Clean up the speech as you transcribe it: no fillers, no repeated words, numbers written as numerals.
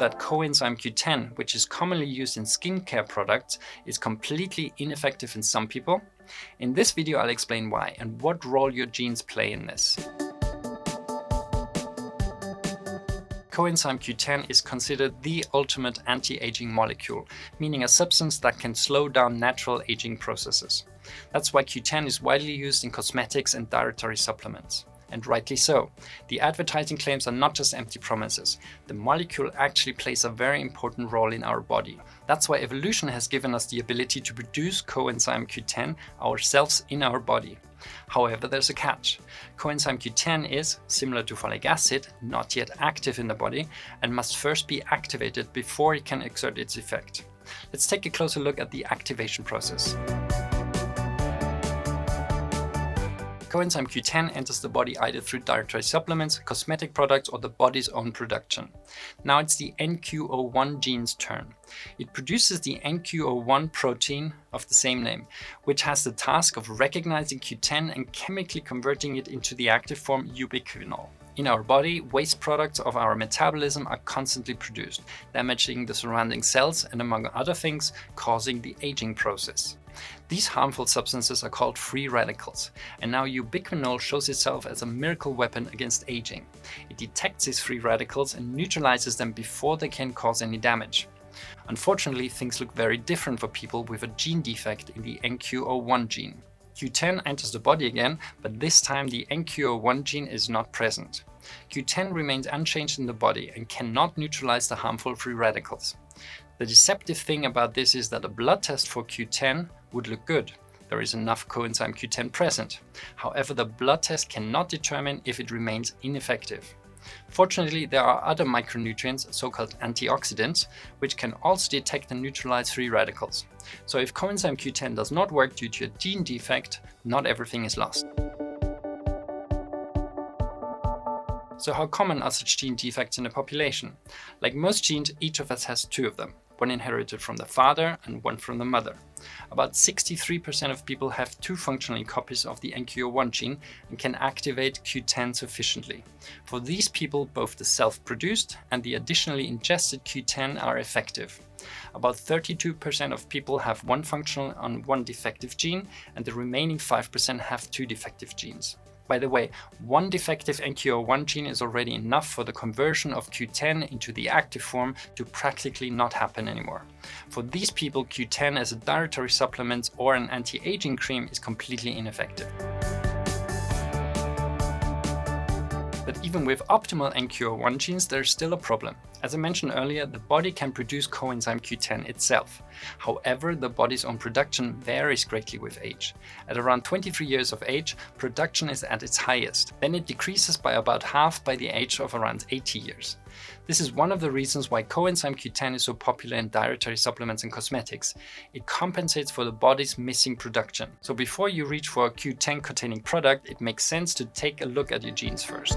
that coenzyme Q10, which is commonly used in skincare products, is completely ineffective in some people? In this video, I'll explain why and what role your genes play in this. Coenzyme Q10 is considered the ultimate anti-aging molecule, meaning a substance that can slow down natural aging processes. That's why Q10 is widely used in cosmetics and dietary supplements. And rightly so. The advertising claims are not just empty promises. The molecule actually plays a very important role in our body. That's why evolution has given us the ability to produce coenzyme Q10 ourselves in our body. However, there's a catch. Coenzyme Q10 is, similar to folic acid, not yet active in the body and must first be activated before it can exert its effect. Let's take a closer look at the activation process. Coenzyme Q10 enters the body either through dietary supplements, cosmetic products, or the body's own production. Now it's the NQ01 gene's turn. It produces the NQ01 protein of the same name, which has the task of recognizing Q10 and chemically converting it into the active form ubiquinol. In our body, waste products of our metabolism are constantly produced, damaging the surrounding cells and, among other things, causing the aging process. These harmful substances are called free radicals, and now ubiquinol shows itself as a miracle weapon against aging. It detects these free radicals and neutralizes them before they can cause any damage. Unfortunately, things look very different for people with a gene defect in the NQ01 gene. Q10 enters the body again, but this time the NQ01 gene is not present. Q10 remains unchanged in the body and cannot neutralize the harmful free radicals. The deceptive thing about this is that a blood test for Q10 would look good. There is enough coenzyme Q10 present. However, the blood test cannot determine if it remains ineffective. Fortunately, there are other micronutrients, so-called antioxidants, which can also detect and neutralize free radicals. So if coenzyme Q10 does not work due to a gene defect, not everything is lost. So how common are such gene defects in the population? Like most genes, each of us has two of them, one inherited from the father and one from the mother. About 63% of people have two functional copies of the NQ01 gene and can activate Q10 sufficiently. For these people, both the self-produced and the additionally ingested Q10 are effective. About 32% of people have one functional and one defective gene, and the remaining 5% have two defective genes. By the way, one defective NQ01 gene is already enough for the conversion of Q10 into the active form to practically not happen anymore. For these people, Q10 as a dietary supplement or an anti-aging cream is completely ineffective. But even with optimal NQ01 genes, there's still a problem. As I mentioned earlier, the body can produce coenzyme Q10 itself. However, the body's own production varies greatly with age. At around 23 years of age, production is at its highest. Then it decreases by about half by the age of around 80 years. This is one of the reasons why coenzyme Q10 is so popular in dietary supplements and cosmetics. It compensates for the body's missing production. So before you reach for a Q10 containing product, it makes sense to take a look at your genes first.